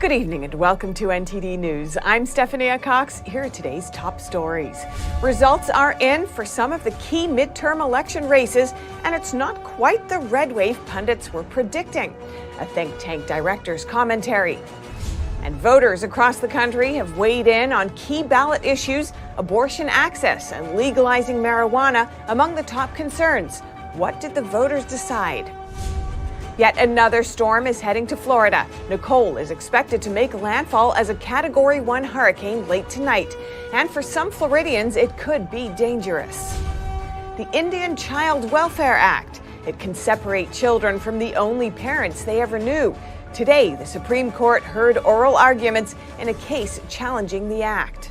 Good evening and welcome to NTD News. I'm Stephanie Cox. Here are today's top stories. Results are in for some of the key midterm election races, and it's not quite the red wave pundits were predicting. A think tank director's commentary. And voters across the country have weighed in on key ballot issues, abortion access and legalizing marijuana among the top concerns. What did the voters decide? Yet another storm is heading to Florida. Nicole is expected to make landfall as a Category 1 hurricane late tonight. And for some Floridians, it could be dangerous. The Indian Child Welfare Act. It can separate children from the only parents they ever knew. Today, the Supreme Court heard oral arguments in a case challenging the act.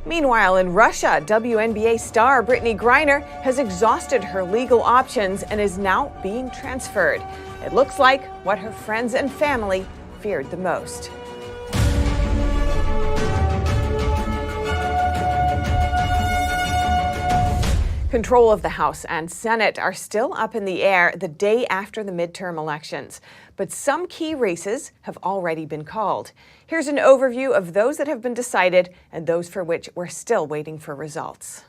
Meanwhile, in Russia, WNBA star Brittney Griner has exhausted her legal options and is now being transferred. It looks like what her friends and family feared the most. Control of the House and Senate are still up in the air the day after the midterm elections, but some key races have already been called. Here's an overview of those that have been decided and those for which we're still waiting for results.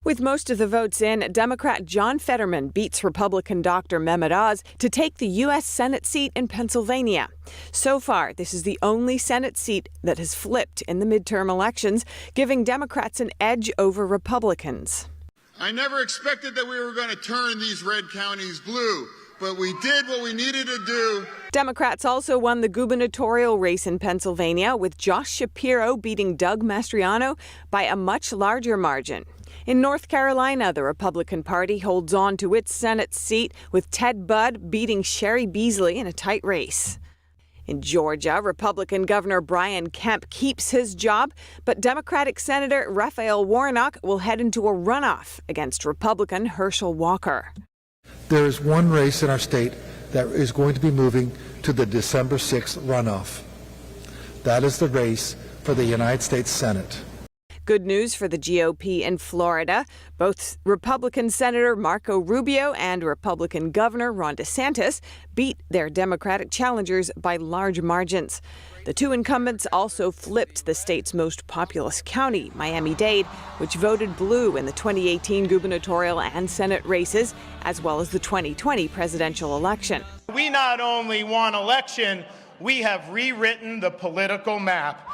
With most of the votes in, Democrat John Fetterman beats Republican Dr. Mehmet Oz to take the U.S. Senate seat in Pennsylvania. So far, this is the only Senate seat that has flipped in the midterm elections, giving Democrats an edge over Republicans. I never expected that we were going to turn these red counties blue, but we did what we needed to do. Democrats also won the gubernatorial race in Pennsylvania, with Josh Shapiro beating Doug Mastriano by a much larger margin. In North Carolina, the Republican Party holds on to its Senate seat, with Ted Budd beating Sherry Beasley in a tight race. In Georgia, Republican Governor Brian Kemp keeps his job, but Democratic Senator Raphael Warnock will head into a runoff against Republican Herschel Walker. There is one race in our state that is going to be moving to the December 6th runoff. That is the race for the United States Senate. Good news for the GOP in Florida. Both Republican Senator Marco Rubio and Republican Governor Ron DeSantis beat their Democratic challengers by large margins. The two incumbents also flipped the state's most populous county, Miami-Dade, which voted blue in the 2018 gubernatorial and Senate races, as well as the 2020 presidential election. We not only won election, we have rewritten the political map.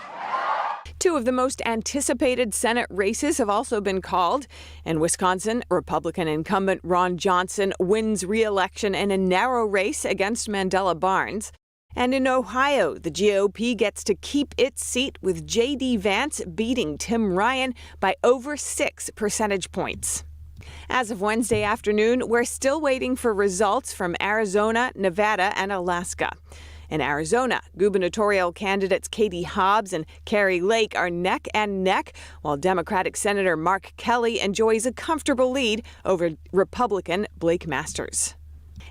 Two of the most anticipated Senate races have also been called. In Wisconsin, Republican incumbent Ron Johnson wins re-election in a narrow race against Mandela Barnes. And in Ohio, the GOP gets to keep its seat, with J.D. Vance beating Tim Ryan by over 6 percentage points. As of Wednesday afternoon, we're still waiting for results from Arizona, Nevada, and Alaska. In Arizona, gubernatorial candidates Katie Hobbs and Kari Lake are neck and neck, while Democratic Senator Mark Kelly enjoys a comfortable lead over Republican Blake Masters.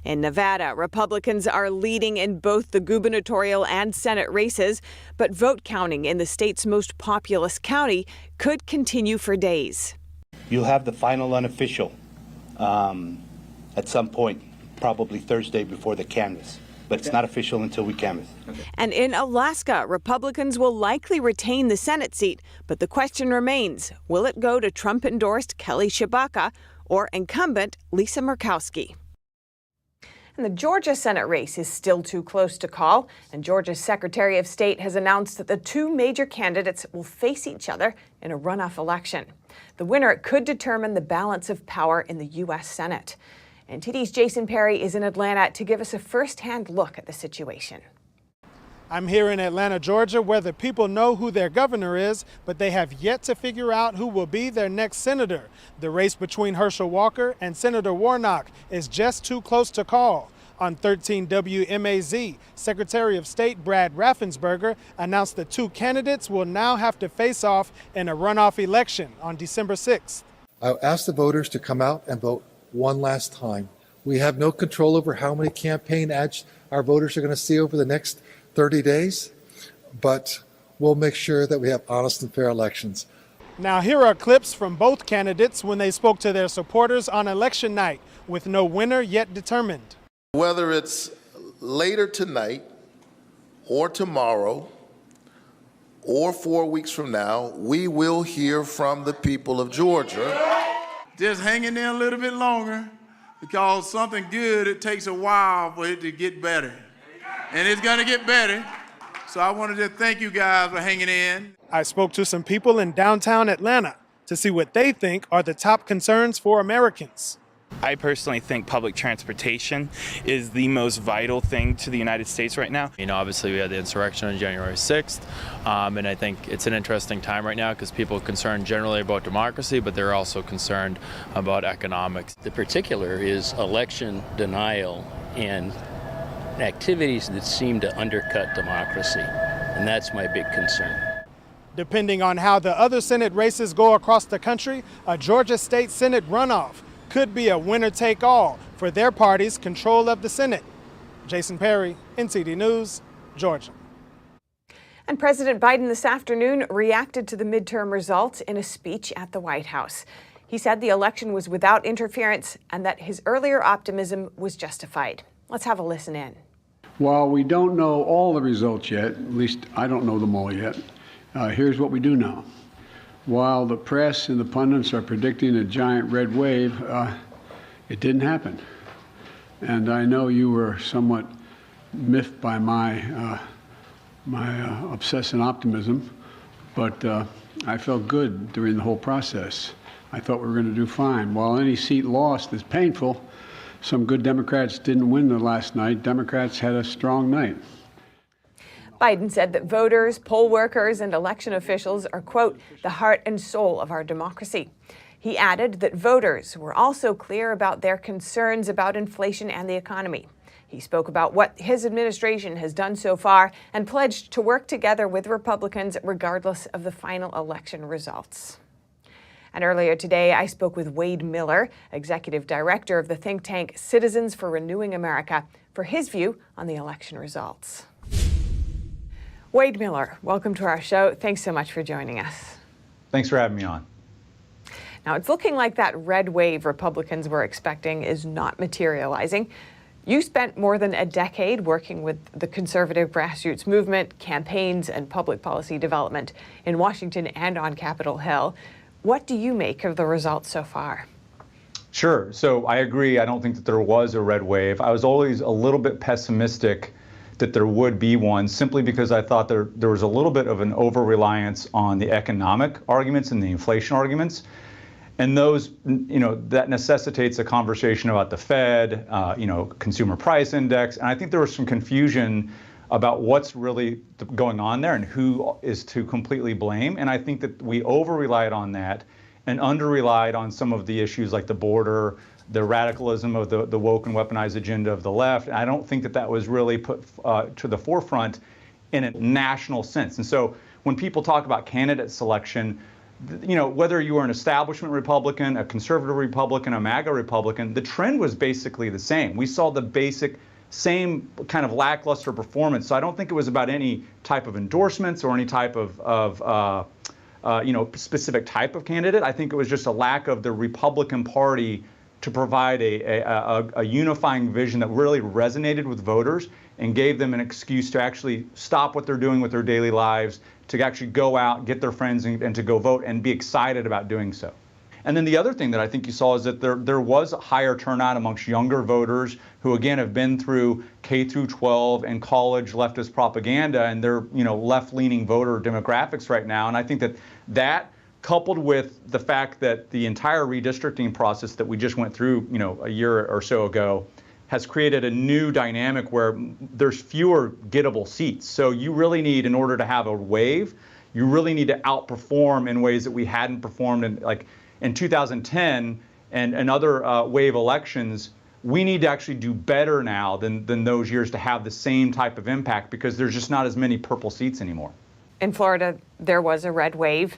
In Nevada, Republicans are leading in both the gubernatorial and Senate races, but vote counting in the state's most populous county could continue for days. You'll have the final unofficial at some point, probably Thursday before the canvass. But it's not official until we canvass. And in Alaska, Republicans will likely retain the Senate seat, but the question remains, will it go to Trump-endorsed Kelly Tshibaka or incumbent Lisa Murkowski? And the Georgia Senate race is still too close to call, and Georgia's Secretary of State has announced that the two major candidates will face each other in a runoff election. The winner could determine the balance of power in the U.S. Senate. NTD's Jason Perry is in Atlanta to give us a first-hand look at the situation. I'm here in Atlanta, Georgia, where the people know who their governor is, but they have yet to figure out who will be their next senator. The race between Herschel Walker and Senator Warnock is just too close to call. On 13 WMAZ, Secretary of State Brad Raffensperger announced the two candidates will now have to face off in a runoff election on December 6th. I asked the voters to come out and vote one last time. We have no control over how many campaign ads our voters are going to see over the next 30 days, but we'll make sure that we have honest and fair elections. Now, here are clips from both candidates when they spoke to their supporters on election night, with no winner yet determined. Whether it's later tonight or tomorrow or 4 weeks from now, we will hear from the people of Georgia. Just hang in there a little bit longer, because something good, it takes a while for it to get better. And it's gonna get better. So I wanted to thank you guys for hanging in. I spoke to some people in downtown Atlanta to see what they think are the top concerns for Americans. I personally think public transportation is the most vital thing to the United States right now. You know, obviously we had the insurrection on January 6th, and I think it's an interesting time right now because people are concerned generally about democracy, but they're also concerned about economics. The particular is election denial and activities that seem to undercut democracy, and that's my big concern. Depending on how the other Senate races go across the country, a Georgia State Senate runoff could be a winner-take-all for their party's control of the Senate. Jason Perry, NTD News, Georgia. And President Biden this afternoon reacted to the midterm results in a speech at the White House. He said the election was without interference and that his earlier optimism was justified. Let's have a listen in. While we don't know all the results yet, at least I don't know them all yet, here's what we do know. While the press and the pundits are predicting a giant red wave, it didn't happen. And I know you were somewhat miffed by my obsessive optimism, but I felt good during the whole process. I thought we were going to do fine. While any seat lost is painful, some good Democrats didn't win the last night. Democrats had a strong night. Biden said that voters, poll workers, and election officials are, quote, the heart and soul of our democracy. He added that voters were also clear about their concerns about inflation and the economy. He spoke about what his administration has done so far and pledged to work together with Republicans regardless of the final election results. And earlier today, I spoke with Wade Miller, executive director of the think tank Citizens for Renewing America, for his view on the election results. Wade Miller, welcome to our show. Thanks so much for joining us. Thanks for having me on. Now, it's looking like that red wave Republicans were expecting is not materializing. You spent more than a decade working with the conservative grassroots movement, campaigns, and public policy development in Washington and on Capitol Hill. What do you make of the results so far? Sure. So I agree. I don't think that there was a red wave. I was always a little bit pessimistic that there would be one, simply because I thought there was a little bit of an over-reliance on the economic arguments and the inflation arguments. And those, that necessitates a conversation about the Fed, consumer price index. And I think there was some confusion about what's really going on there and who is to completely blame. And I think that we over-relied on that and under-relied on some of the issues like the border, the radicalism of the woke and weaponized agenda of the left. And I don't think that that was really put to the forefront in a national sense. And so when people talk about candidate selection, whether you were an establishment Republican, a conservative Republican, a MAGA Republican, the trend was basically the same. We saw the basic same kind of lackluster performance. So I don't think it was about any type of endorsements or any type of specific type of candidate. I think it was just a lack of the Republican Party to provide a unifying vision that really resonated with voters and gave them an excuse to actually stop what they're doing with their daily lives, to actually go out, get their friends, and to go vote and be excited about doing so. And then the other thing that I think you saw is that there was a higher turnout amongst younger voters who, again, have been through K through 12 and college leftist propaganda, and they're left-leaning voter demographics right now. And I think that coupled with the fact that the entire redistricting process that we just went through, a year or so ago, has created a new dynamic where there's fewer gettable seats. So you really need, in order to have a wave, you really need to outperform in ways that we hadn't performed in 2010 and other wave elections. We need to actually do better now than those years to have the same type of impact, because there's just not as many purple seats anymore. In Florida, there was a red wave,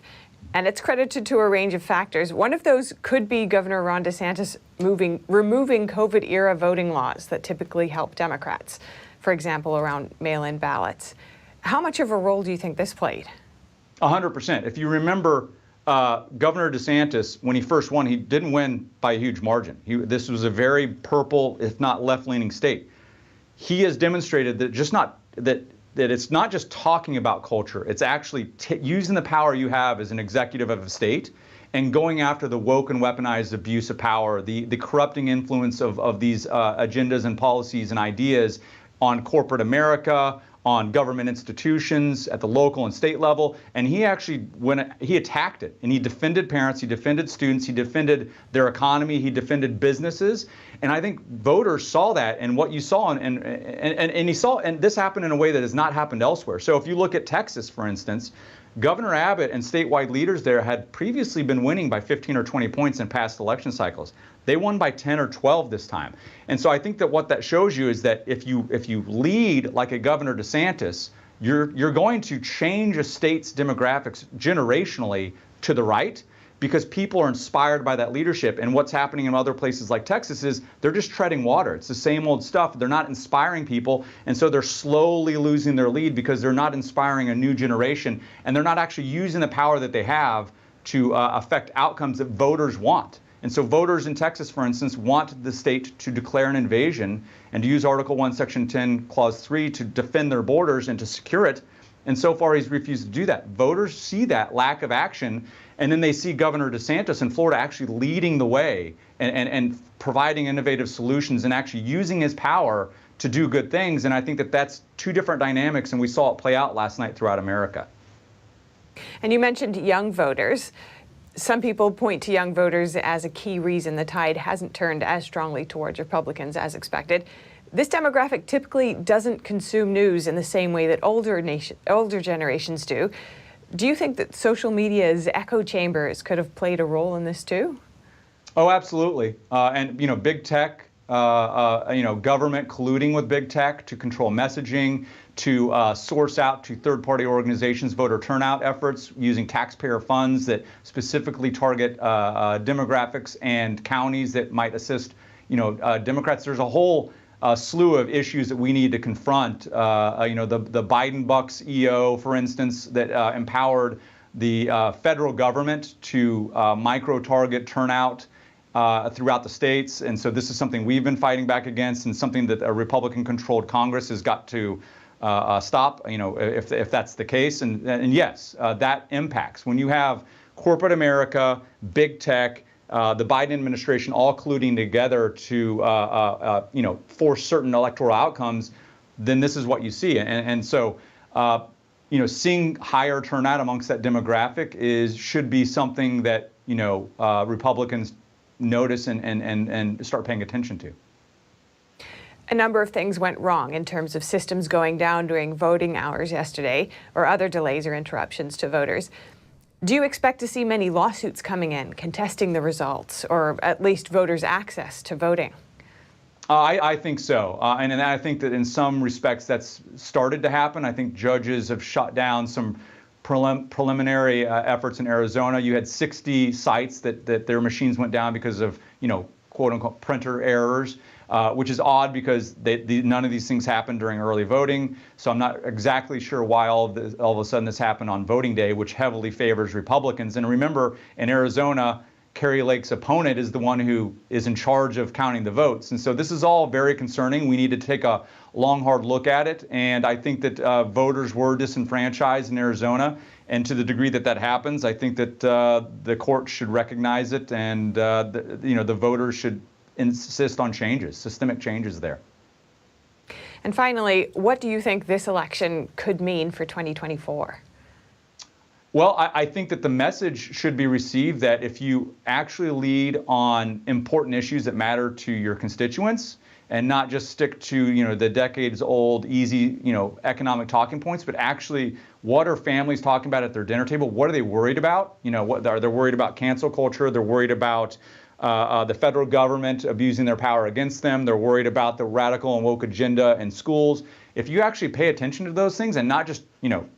and it's credited to a range of factors. One of those could be Governor Ron DeSantis removing COVID-era voting laws that typically help Democrats, for example, around mail-in ballots. How much of a role do you think this played? 100%. If you remember, Governor DeSantis, when he first won, he didn't win by a huge margin. This was a very purple, if not left-leaning state. He has demonstrated that it's not just talking about culture. It's actually using the power you have as an executive of a state and going after the woke and weaponized abuse of power, the corrupting influence of these agendas and policies and ideas on corporate America, on government institutions at the local and state level. And he actually he attacked it, and he defended parents, he defended students, he defended their economy, he defended businesses. And I think voters saw that, and what you saw, and he saw, and this happened in a way that has not happened elsewhere. So if you look at Texas, for instance, Governor Abbott and statewide leaders there had previously been winning by 15 or 20 points in past election cycles. They won by 10 or 12 this time. And so I think that what that shows you is that if you lead like a Governor DeSantis, you're going to change a state's demographics generationally to the right, because people are inspired by that leadership. And what's happening in other places like Texas is they're just treading water. It's the same old stuff. They're not inspiring people. And so they're slowly losing their lead because they're not inspiring a new generation. And they're not actually using the power that they have to affect outcomes that voters want. And so voters in Texas, for instance, want the state to declare an invasion and to use Article 1, Section 10, Clause 3 to defend their borders and to secure it. And so far, he's refused to do that. Voters see that lack of action, and then they see Governor DeSantis in Florida actually leading the way and providing innovative solutions and actually using his power to do good things. And I think that that's two different dynamics, and we saw it play out last night throughout America. And you mentioned young voters. Some people point to young voters as a key reason the tide hasn't turned as strongly towards Republicans as expected. This demographic typically doesn't consume news in the same way that older generations do. Do you think that social media's echo chambers could have played a role in this too? Oh, absolutely. And big tech, government colluding with big tech to control messaging, to source out to third-party organizations voter turnout efforts using taxpayer funds that specifically target demographics and counties that might assist, Democrats. There's a whole slew of issues that we need to confront. The Biden Bucks EO, for instance, that empowered the federal government to micro-target turnout throughout the states. And so this is something we've been fighting back against, and something that a Republican-controlled Congress has got to stop, if that's the case. And yes, that impacts. When you have corporate America, big tech, the Biden administration all colluding together to, force certain electoral outcomes, then this is what you see. And so, seeing higher turnout amongst that demographic should be something that, Republicans notice and start paying attention to. A number of things went wrong in terms of systems going down during voting hours yesterday, or other delays or interruptions to voters. Do you expect to see many lawsuits coming in contesting the results, or at least voters' access to voting? I think so. And I think that in some respects that's started to happen. I think judges have shut down some preliminary efforts in Arizona. You had 60 sites that their machines went down because of, quote unquote, printer errors. Which is odd because none of these things happened during early voting. So I'm not exactly sure why all of a sudden this happened on voting day, which heavily favors Republicans. And remember, in Arizona, Kari Lake's opponent is the one who is in charge of counting the votes. And so this is all very concerning. We need to take a long, hard look at it. And I think that voters were disenfranchised in Arizona. And to the degree that that happens, I think that the court should recognize it, and the voters should insist on changes, systemic changes there. And finally, what do you think this election could mean for 2024? Well, I think that the message should be received that if you actually lead on important issues that matter to your constituents, and not just stick to, the decades-old, easy, economic talking points, but actually, what are families talking about at their dinner table? What are they worried about? What are they worried about? Cancel culture. They're worried about the federal government abusing their power against them. They're worried about the radical and woke agenda in schools. If you actually pay attention to those things and not just,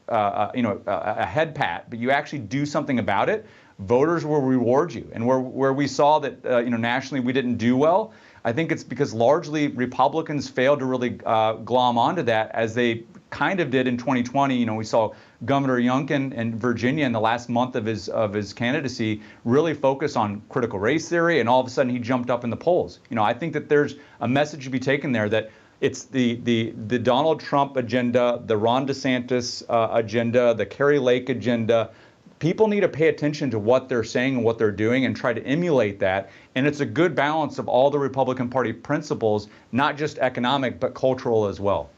a head pat, but you actually do something about it, voters will reward you. And where we saw that, nationally we didn't do well, I think it's because largely Republicans failed to really glom onto that, as they kind of did in 2020. We saw Governor Youngkin in Virginia in the last month of his candidacy really focus on critical race theory, and all of a sudden he jumped up in the polls. I think that there's a message to be taken there that It's the Donald Trump agenda, the Ron DeSantis agenda, the Kari Lake agenda. People need to pay attention to what they're saying and what they're doing and try to emulate that. And it's a good balance of all the Republican Party principles, not just economic, but cultural as well.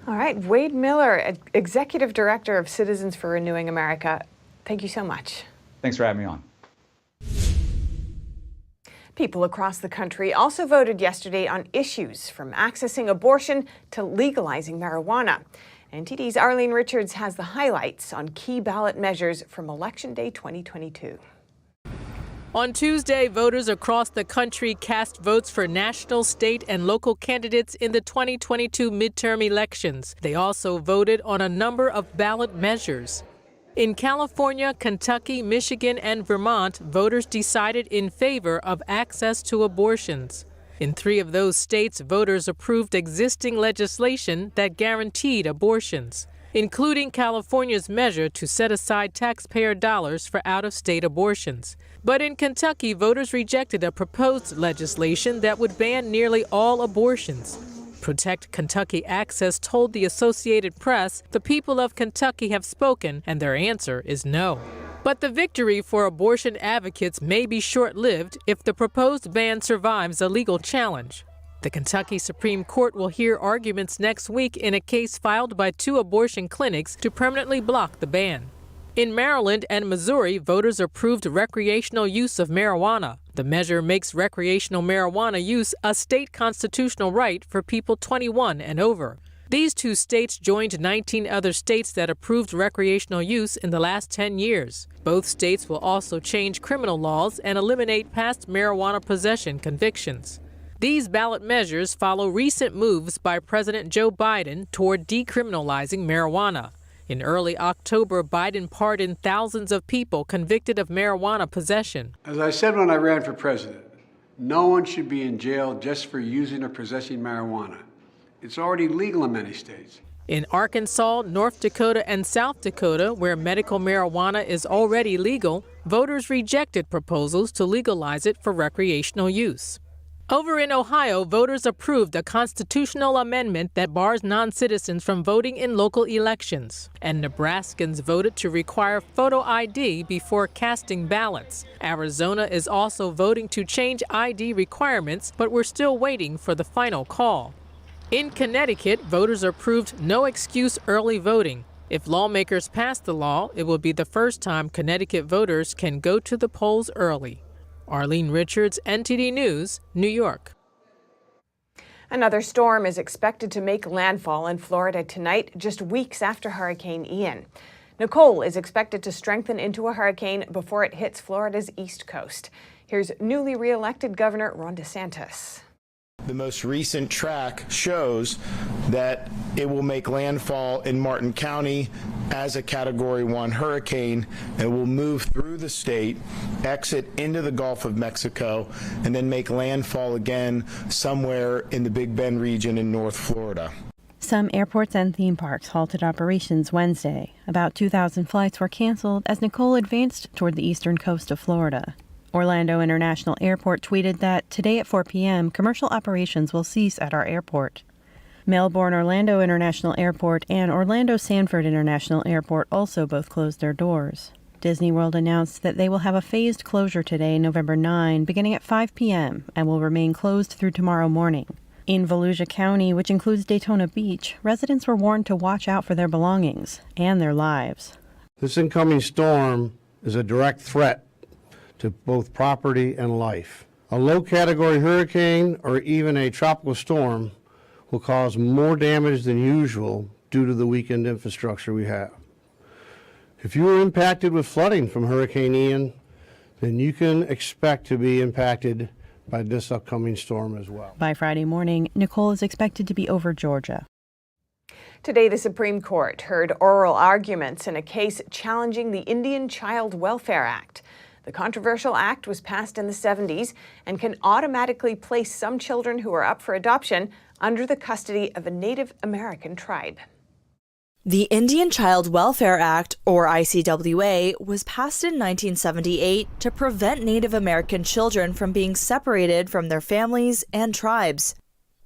All right, Wade Miller, Executive Director of Citizens for Renewing America. Thank you so much. Thanks for having me on. People across the country also voted yesterday on issues from accessing abortion to legalizing marijuana. NTD's Arlene Richards has the highlights on key ballot measures from Election Day 2022. On Tuesday, voters across the country cast votes for national, state, and local candidates in the 2022 midterm elections. They also voted on a number of ballot measures. In California, Kentucky, Michigan, and Vermont, voters decided in favor of access to abortions. In 3 of those states, voters approved existing legislation that guaranteed abortions, including California's measure to set aside taxpayer dollars for out-of-state abortions. But in Kentucky, voters rejected a proposed legislation that would ban nearly all abortions. Protect Kentucky Access told the Associated Press the people of Kentucky have spoken and their answer is no. But the victory for abortion advocates may be short-lived if the proposed ban survives a legal challenge. The Kentucky Supreme Court will hear arguments next week in a case filed by 2 abortion clinics to permanently block the ban. In Maryland and Missouri, voters approved recreational use of marijuana. The measure makes recreational marijuana use a state constitutional right for people 21 and over. These 2 states joined 19 other states that approved recreational use in the last 10 years. Both states will also change criminal laws and eliminate past marijuana possession convictions. These ballot measures follow recent moves by President Joe Biden toward decriminalizing marijuana. In early October, Biden pardoned thousands of people convicted of marijuana possession. As I said when I ran for president, no one should be in jail just for using or possessing marijuana. It's already legal in many states. In Arkansas, North Dakota, and South Dakota, where medical marijuana is already legal, voters rejected proposals to legalize it for recreational use. Over in Ohio, voters approved a constitutional amendment that bars non-citizens from voting in local elections. And Nebraskans voted to require photo ID before casting ballots. Arizona is also voting to change ID requirements, but we're still waiting for the final call. In Connecticut, voters approved no-excuse early voting. If lawmakers pass the law, it will be the first time Connecticut voters can go to the polls early. Arlene Richards, NTD News, New York. Another storm is expected to make landfall in Florida tonight, just weeks after Hurricane Ian. Nicole is expected to strengthen into a hurricane before it hits Florida's east coast. Here's newly re-elected Governor Ron DeSantis. The most recent track shows that it will make landfall in Martin County as a Category 1 hurricane and will move through the state, exit into the Gulf of Mexico, and then make landfall again somewhere in the Big Bend region in North Florida. Some airports and theme parks halted operations Wednesday. About 2,000 flights were canceled as Nicole advanced toward the eastern coast of Florida. Orlando International Airport tweeted that today at 4 p.m., commercial operations will cease at our airport. Melbourne Orlando International Airport and Orlando Sanford International Airport also both closed their doors. Disney World announced that they will have a phased closure today, November 9, beginning at 5 p.m., and will remain closed through tomorrow morning. In Volusia County, which includes Daytona Beach, residents were warned to watch out for their belongings and their lives. This incoming storm is a direct threat to both property and life. A low-category hurricane or even a tropical storm will cause more damage than usual due to the weakened infrastructure we have. If you were impacted with flooding from Hurricane Ian, then you can expect to be impacted by this upcoming storm as well. By Friday morning, Nicole is expected to be over Georgia. Today, the Supreme Court heard oral arguments in a case challenging the Indian Child Welfare Act. The controversial act was passed in the 70s and can automatically place some children who are up for adoption under the custody of a Native American tribe. The Indian Child Welfare Act, or ICWA, was passed in 1978 to prevent Native American children from being separated from their families and tribes.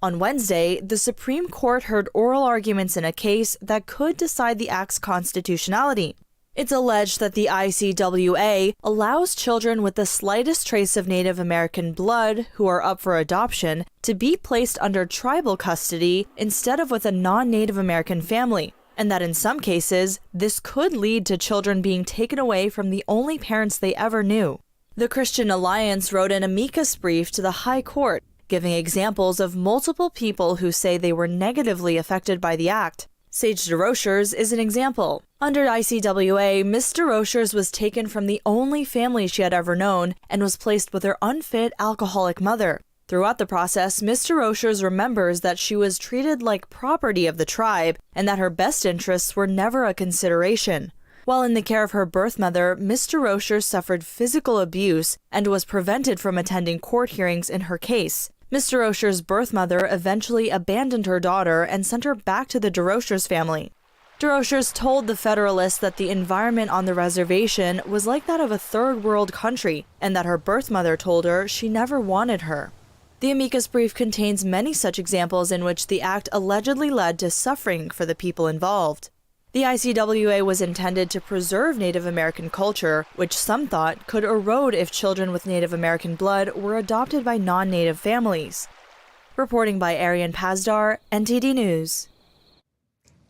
On Wednesday, the Supreme Court heard oral arguments in a case that could decide the act's constitutionality. It's alleged that the ICWA allows children with the slightest trace of Native American blood who are up for adoption to be placed under tribal custody instead of with a non-Native American family, and that in some cases, this could lead to children being taken away from the only parents they ever knew. The Christian Alliance wrote an amicus brief to the High Court, giving examples of multiple people who say they were negatively affected by the act. Sage DeRochers is an example. Under ICWA, Miss DeRochers was taken from the only family she had ever known and was placed with her unfit alcoholic mother. Throughout the process, Miss DeRochers remembers that she was treated like property of the tribe and that her best interests were never a consideration. While in the care of her birth mother, Miss DeRochers suffered physical abuse and was prevented from attending court hearings in her case. Miss DeRochers' birth mother eventually abandoned her daughter and sent her back to the DeRochers family. DeRochers told the Federalist that the environment on the reservation was like that of a third world country and that her birth mother told her she never wanted her. The amicus brief contains many such examples in which the act allegedly led to suffering for the people involved. The ICWA was intended to preserve Native American culture, which some thought could erode if children with Native American blood were adopted by non-Native families. Reporting by Arian Pazdar, NTD News.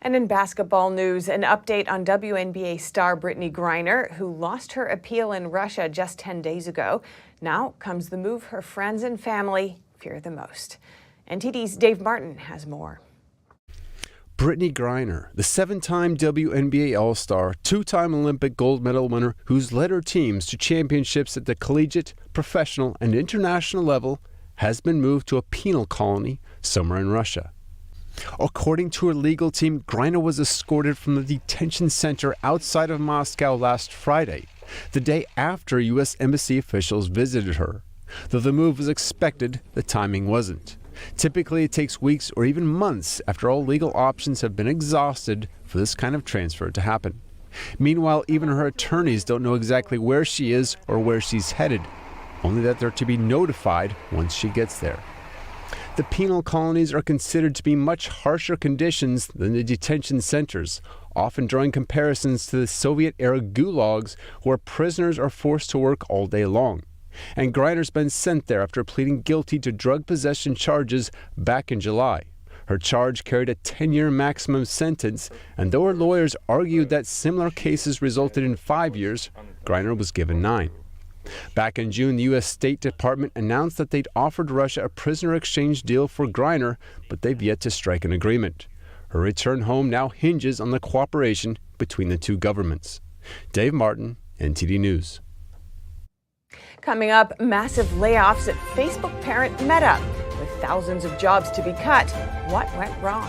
And in basketball news, an update on WNBA star Brittney Griner, who lost her appeal in Russia just 10 days ago. Now comes the move her friends and family fear the most. NTD's Dave Martin has more. Brittney Griner, the 7-time WNBA All-Star, 2-time Olympic gold medal winner who's led her teams to championships at the collegiate, professional, and international level, has been moved to a penal colony somewhere in Russia. According to her legal team, Griner was escorted from the detention center outside of Moscow last Friday, the day after U.S. Embassy officials visited her. Though the move was expected, the timing wasn't. Typically, it takes weeks or even months after all legal options have been exhausted for this kind of transfer to happen. Meanwhile, even her attorneys don't know exactly where she is or where she's headed, only that they're to be notified once she gets there. The penal colonies are considered to be much harsher conditions than the detention centers, often drawing comparisons to the Soviet-era gulags where prisoners are forced to work all day long. And Griner's been sent there after pleading guilty to drug possession charges back in July. Her charge carried a 10-year maximum sentence, and though her lawyers argued that similar cases resulted in 5 years, Griner was given 9. Back in June, the U.S. State Department announced that they'd offered Russia a prisoner exchange deal for Griner, but they've yet to strike an agreement. Her return home now hinges on the cooperation between the two governments. Dave Martin, NTD News. Coming up, massive layoffs at Facebook parent Meta. With thousands of jobs to be cut, what went wrong?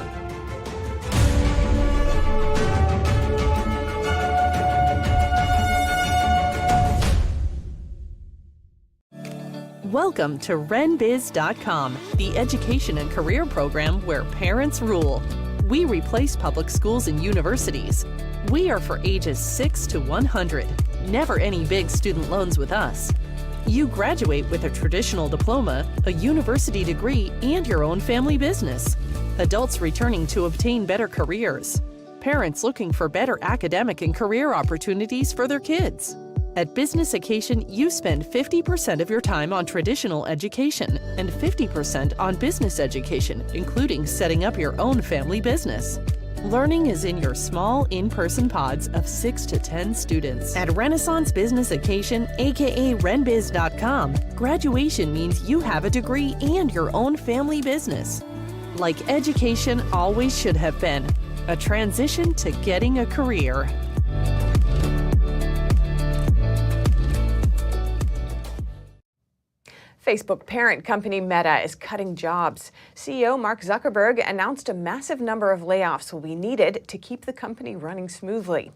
Welcome to RenBiz.com, the education and career program where parents rule. We replace public schools and universities. We are for ages 6 to 100. Never any big student loans with us. You graduate with a traditional diploma, a university degree, and your own family business. Adults returning to obtain better careers. Parents looking for better academic and career opportunities for their kids. At Business Occasion, you spend 50% of your time on traditional education and 50% on business education, including setting up your own family business. Learning is in your small, in-person pods of 6 to 10 students. At Renaissance Business Occasion, aka RenBiz.com, graduation means you have a degree and your own family business. Like education always should have been, a transition to getting a career. Facebook parent company Meta is cutting jobs. CEO Mark Zuckerberg announced a massive number of layoffs will be needed to keep the company running smoothly.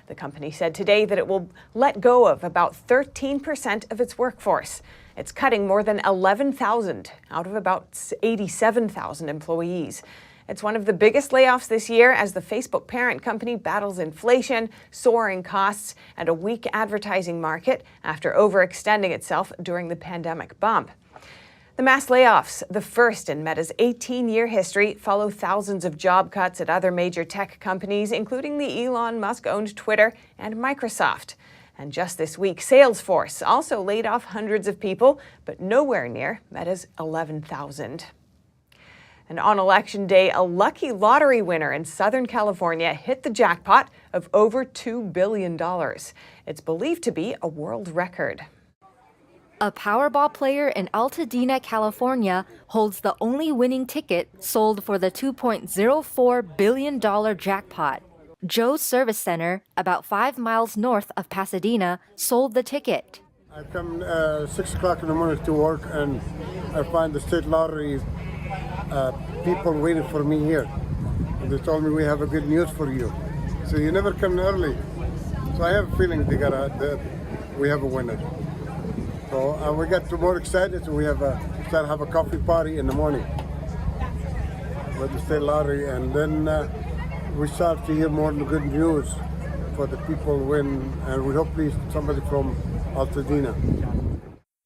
The company said today that it will let go of about 13% of its workforce. It's cutting more than 11,000 out of about 87,000 employees. It's one of the biggest layoffs this year as the Facebook parent company battles inflation, soaring costs, and a weak advertising market after overextending itself during the pandemic bump. The mass layoffs, the first in Meta's 18-year history, follow thousands of job cuts at other major tech companies, including the Elon Musk-owned Twitter and Microsoft. And just this week, Salesforce also laid off hundreds of people, but nowhere near Meta's 11,000. And on Election Day, a lucky lottery winner in Southern California hit the jackpot of over $2 billion. It's believed to be a world record. A Powerball player in Altadena, California, holds the only winning ticket sold for the $2.04 billion jackpot. Joe's Service Center, about 5 miles north of Pasadena, sold the ticket. I come 6 o'clock in the morning to work, and I find the state lottery people waiting for me here. And they told me, we have a good news for you. So you never come early. So I have a feeling we have a winner. So we got more excited, so we have to have a coffee party in the morning with the state lottery, and then we start to hear more good news for the people win, and we hope somebody from Altadena.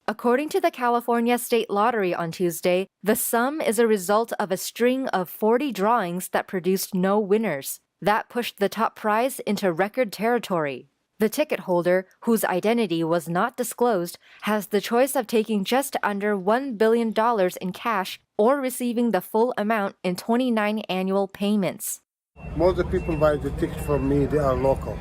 According to the California State Lottery on Tuesday, the sum is a result of a string of 40 drawings that produced no winners. That pushed the top prize into record territory. The ticket holder, whose identity was not disclosed, has the choice of taking just under $1 billion in cash or receiving the full amount in 29 annual payments. Most of the people buy the tickets from me, they are local,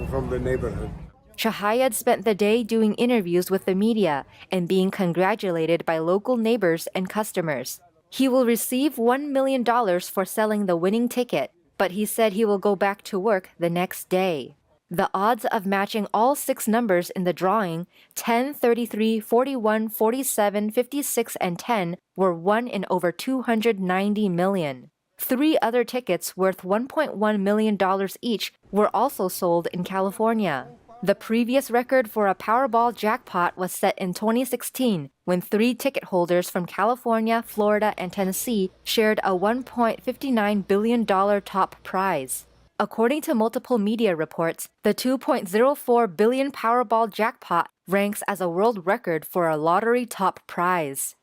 from the neighborhood. Shahayed spent the day doing interviews with the media and being congratulated by local neighbors and customers. He will receive $1 million for selling the winning ticket, but he said he will go back to work the next day. The odds of matching all 6 numbers in the drawing, 10, 33, 41, 47, 56, and 10, were 1 in over 290 million. 3 other tickets worth $1.1 million each were also sold in California. The previous record for a Powerball jackpot was set in 2016, when 3 ticket holders from California, Florida, and Tennessee shared a $1.59 billion top prize. According to multiple media reports, the $2.04 billion Powerball jackpot ranks as a world record for a lottery top prize.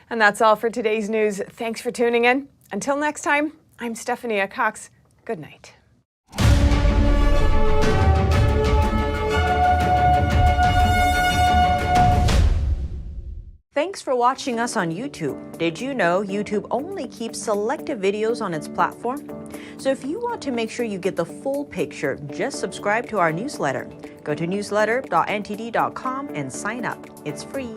And that's all for today's news. Thanks for tuning in. Until next time, I'm Stephania Cox. Good night. Thanks for watching us on YouTube. Did you know YouTube only keeps selective videos on its platform? So if you want to make sure you get the full picture, just subscribe to our newsletter. Go to newsletter.ntd.com and sign up. It's free.